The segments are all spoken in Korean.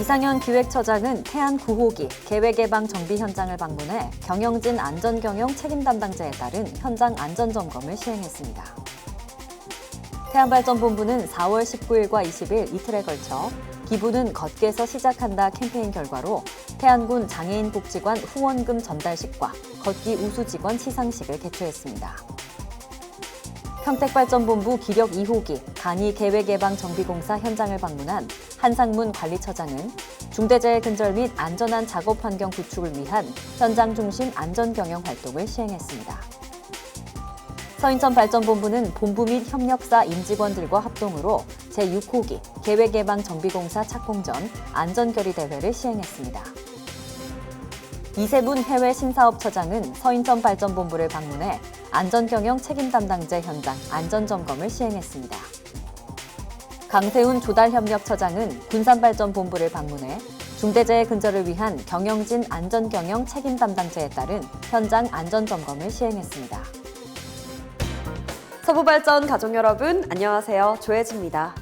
이상현 기획처장은 태안 9호기 계획예방 정비 현장을 방문해 경영진 안전경영 책임 담당자에 따른 현장 안전점검을 시행했습니다. 태안발전본부는 4월 19일과 20일 이틀에 걸쳐 기부는 걷기에서 시작한다 캠페인 결과로 태안군 장애인 복지관 후원금 전달식과 걷기 우수 직원 시상식을 개최했습니다. 평택발전본부 기력 2호기 간이계획예방정비공사 현장을 방문한 한상문 관리처장은 중대재해 근절 및 안전한 작업 환경 구축을 위한 현장 중심 안전경영 활동을 시행했습니다. 서인천발전본부는 본부 및 협력사 임직원들과 합동으로 제6호기 계획예방정비공사 착공전 안전결의대회를 시행했습니다. 이세문 해외 신사업처장은 서인천발전본부를 방문해 안전경영 책임 담당자 현장 안전점검을 시행했습니다. 강세훈 조달협력처장은 군산발전본부를 방문해 중대재해 근절을 위한 경영진 안전경영 책임 담당자에 따른 현장 안전점검을 시행했습니다. 서부발전 가족 여러분, 안녕하세요. 조혜지입니다.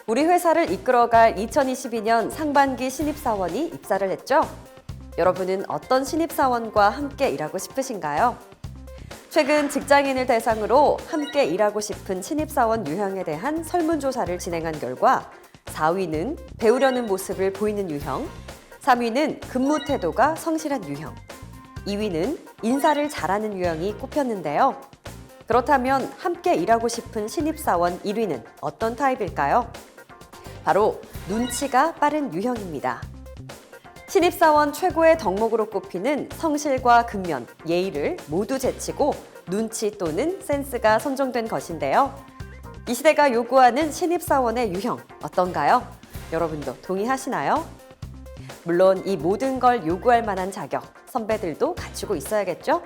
우리 회사를 이끌어갈 2022년 상반기 신입사원이 입사를 했죠? 여러분은 어떤 신입사원과 함께 일하고 싶으신가요? 최근 직장인을 대상으로 함께 일하고 싶은 신입사원 유형에 대한 설문조사를 진행한 결과 4위는 배우려는 모습을 보이는 유형, 3위는 근무 태도가 성실한 유형, 2위는 인사를 잘하는 유형이 꼽혔는데요. 그렇다면 함께 일하고 싶은 신입사원 1위는 어떤 타입일까요? 바로 눈치가 빠른 유형입니다. 신입사원 최고의 덕목으로 꼽히는 성실과 근면, 예의를 모두 제치고 눈치 또는 센스가 선정된 것인데요. 이 시대가 요구하는 신입사원의 유형 어떤가요? 여러분도 동의하시나요? 물론 이 모든 걸 요구할 만한 자격, 선배들도 갖추고 있어야겠죠?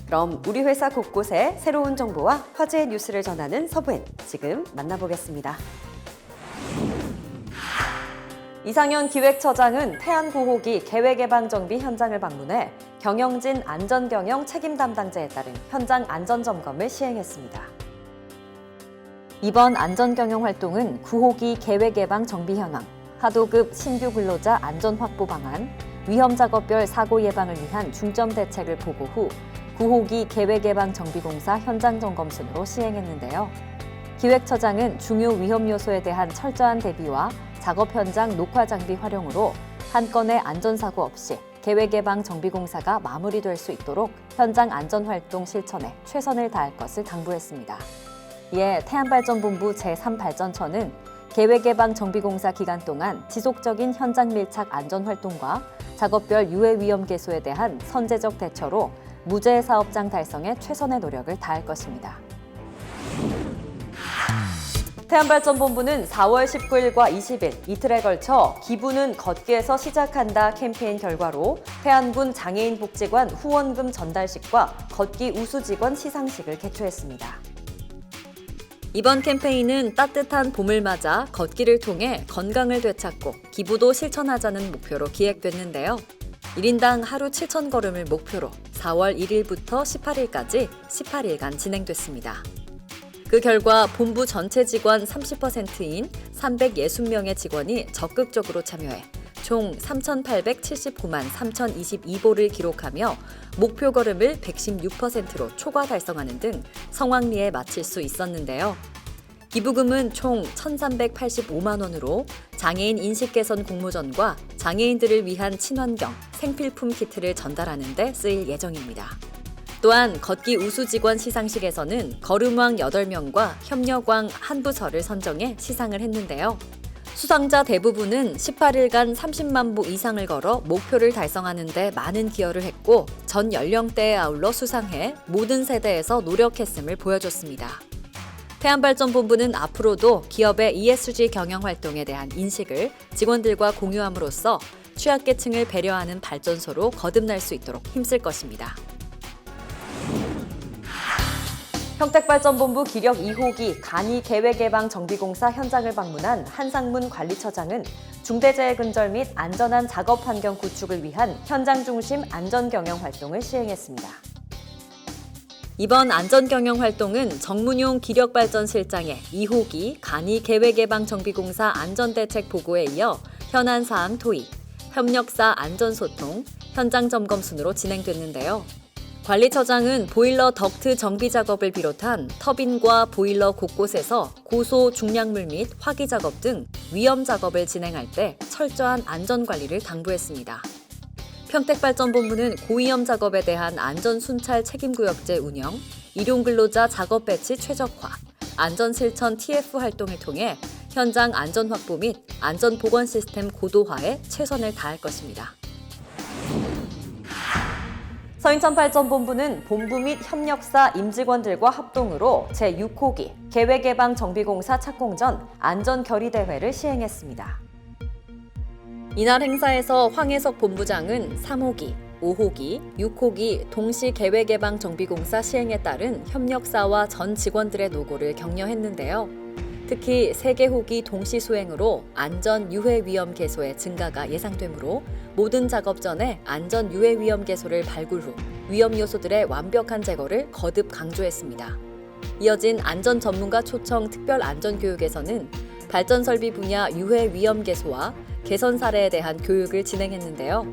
그럼 우리 회사 곳곳에 새로운 정보와 화제의 뉴스를 전하는 서부엔 지금 만나보겠습니다. 이상현 기획처장은 태안 9호기 계획예방정비 현장을 방문해 경영진 안전경영 책임 담당자에 따른 현장 안전점검을 시행했습니다. 이번 안전경영 활동은 9호기 계획예방정비 현황, 하도급 신규 근로자 안전확보 방안, 위험작업별 사고 예방을 위한 중점 대책을 보고 후 9호기 계획예방정비공사 현장 점검 순으로 시행했는데요. 기획처장은 중요 위험 요소에 대한 철저한 대비와 작업 현장 녹화 장비 활용으로 한 건의 안전사고 없이 계획예방정비공사가 마무리될 수 있도록 현장 안전활동 실천에 최선을 다할 것을 당부했습니다. 이에 태안발전본부 제3발전처는 계획예방정비공사 기간 동안 지속적인 현장 밀착 안전활동과 작업별 유해 위험 개소에 대한 선제적 대처로 무죄 사업장 달성에 최선의 노력을 다할 것입니다. 태안발전본부는 4월 19일과 20일 이틀에 걸쳐 기부는 걷기에서 시작한다 캠페인 결과로 태안군 장애인 복지관 후원금 전달식과 걷기 우수 직원 시상식을 개최했습니다. 이번 캠페인은 따뜻한 봄을 맞아 걷기를 통해 건강을 되찾고 기부도 실천하자는 목표로 기획됐는데요. 1인당 하루 7,000걸음을 목표로 4월 1일부터 18일까지 18일간 진행됐습니다. 그 결과 본부 전체 직원 30%인 360명의 직원이 적극적으로 참여해 총 3,879만 3,022보를 기록하며 목표 걸음을 116%로 초과 달성하는 등 성황리에 마칠 수 있었는데요. 기부금은 총 1,385만 원으로 장애인 인식 개선 공모전과 장애인들을 위한 친환경 생필품 키트를 전달하는 데 쓰일 예정입니다. 또한 걷기 우수 직원 시상식에서는 걸음왕 8명과 협력왕 1부서를 선정해 시상을 했는데요. 수상자 대부분은 18일간 30만 보 이상을 걸어 목표를 달성하는 데 많은 기여를 했고 전 연령대에 아울러 수상해 모든 세대에서 노력했음을 보여줬습니다. 태안발전본부는 앞으로도 기업의 ESG 경영 활동에 대한 인식을 직원들과 공유함으로써 취약계층을 배려하는 발전소로 거듭날 수 있도록 힘쓸 것입니다. 평택발전본부 기력 2호기 간이계획예방정비공사 현장을 방문한 한상문 관리처장은 중대재해 근절 및 안전한 작업 환경 구축을 위한 현장 중심 안전경영 활동을 시행했습니다. 이번 안전경영 활동은 정문용 기력발전실장의 2호기 간이계획예방정비공사 안전대책 보고에 이어 현안 사항 토의, 협력사 안전소통, 현장 점검 순으로 진행됐는데요. 관리처장은 보일러 덕트 정비 작업을 비롯한 터빈과 보일러 곳곳에서 고소 중량물 및 화기 작업 등 위험 작업을 진행할 때 철저한 안전 관리를 당부했습니다. 평택발전본부는 고위험 작업에 대한 안전 순찰 책임구역제 운영, 일용근로자 작업 배치 최적화, 안전실천 TF 활동을 통해 현장 안전 확보 및 안전 보건 시스템 고도화에 최선을 다할 것입니다. 서인천발전본부는 본부 및 협력사 임직원들과 합동으로 제6호기 계획예방정비공사 착공전 안전결의대회를 시행했습니다. 이날 행사에서 황혜석 본부장은 3호기, 5호기, 6호기 동시 계획예방정비공사 시행에 따른 협력사와 전 직원들의 노고를 격려했는데요. 특히 3개 호기 동시 수행으로 안전 유해 위험 개소의 증가가 예상되므로 모든 작업 전에 안전 유해 위험 개소를 발굴 후 위험 요소들의 완벽한 제거를 거듭 강조했습니다. 이어진 안전 전문가 초청 특별 안전 교육에서는 발전 설비 분야 유해 위험 개소와 개선 사례에 대한 교육을 진행했는데요.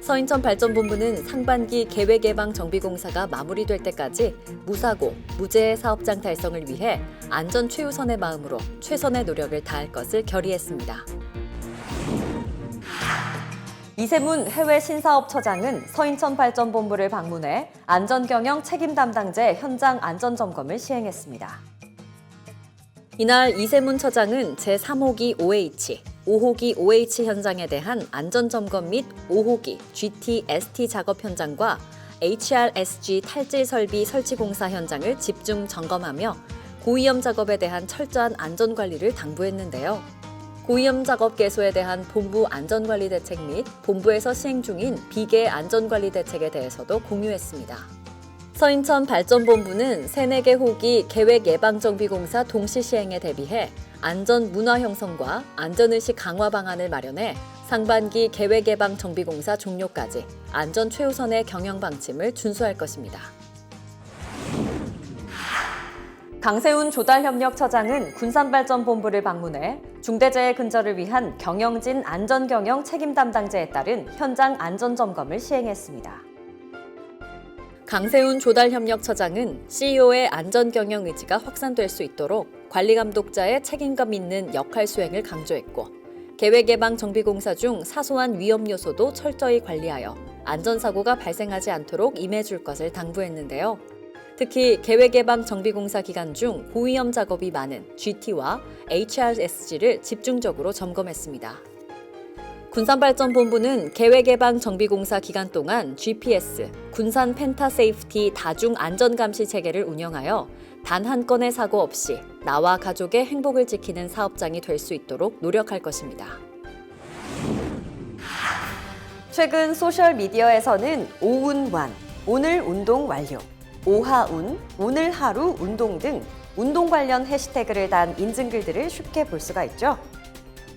서인천발전본부는 상반기 계획예방정비공사가 마무리될 때까지 무사고, 무재해 사업장 달성을 위해 안전 최우선의 마음으로 최선의 노력을 다할 것을 결의했습니다. 이세문 해외신사업처장은 서인천발전본부를 방문해 안전경영 책임 담당제 현장 안전점검을 시행했습니다. 이날 이세문 처장은 제3호기 OH, 5호기 OH 현장에 대한 안전점검 및 5호기 GT, ST 작업 현장과 HRSG 탈질 설비 설치 공사 현장을 집중 점검하며 고위험 작업에 대한 철저한 안전관리를 당부했는데요. 고위험 작업 개소에 대한 본부 안전관리 대책 및 본부에서 시행 중인 비계 안전관리 대책에 대해서도 공유했습니다. 서인천발전본부는 3, 4개 호기 계획예방정비공사 동시 시행에 대비해 안전 문화 형성과 안전의식 강화 방안을 마련해 상반기 계획예방정비공사 종료까지 안전 최우선의 경영 방침을 준수할 것입니다. 강세훈 조달협력처장은 군산발전본부를 방문해 중대재해 근절을 위한 경영진 안전경영 책임 담당제에 따른 현장 안전점검을 시행했습니다. 강세훈 조달협력처장은 CEO의 안전경영 의지가 확산될 수 있도록 관리감독자의 책임감 있는 역할 수행을 강조했고 계획예방정비공사 중 사소한 위험 요소도 철저히 관리하여 안전사고가 발생하지 않도록 임해줄 것을 당부했는데요. 특히 계획예방정비공사 기간 중 고위험 작업이 많은 GT와 HRSG를 집중적으로 점검했습니다. 군산발전본부는 계획예방정비공사 기간 동안 GPS, 군산 펜타세이프티 다중안전감시 체계를 운영하여 단 한 건의 사고 없이 나와 가족의 행복을 지키는 사업장이 될 수 있도록 노력할 것입니다. 최근 소셜미디어에서는 오운완, 오늘 운동 완료, 오하운, 오늘 하루 운동 등 운동 관련 해시태그를 단 인증글들을 쉽게 볼 수가 있죠.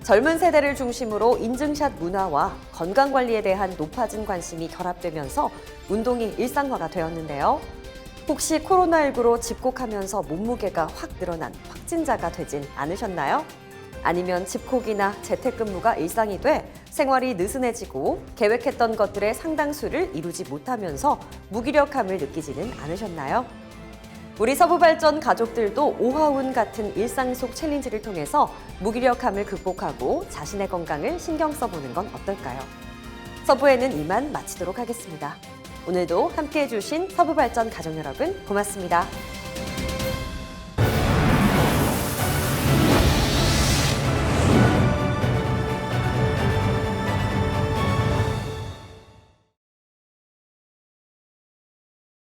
젊은 세대를 중심으로 인증샷 문화와 건강관리에 대한 높아진 관심이 결합되면서 운동이 일상화가 되었는데요. 혹시 코로나19로 집콕하면서 몸무게가 확 늘어난 확진자가 되진 않으셨나요? 아니면 집콕이나 재택근무가 일상이 돼 생활이 느슨해지고 계획했던 것들의 상당수를 이루지 못하면서 무기력함을 느끼지는 않으셨나요? 우리 서부발전 가족들도 오하운 같은 일상 속 챌린지를 통해서 무기력함을 극복하고 자신의 건강을 신경 써보는 건 어떨까요? 서부에는 이만 마치도록 하겠습니다. 오늘도 함께해 주신 서부발전 가족 여러분 고맙습니다.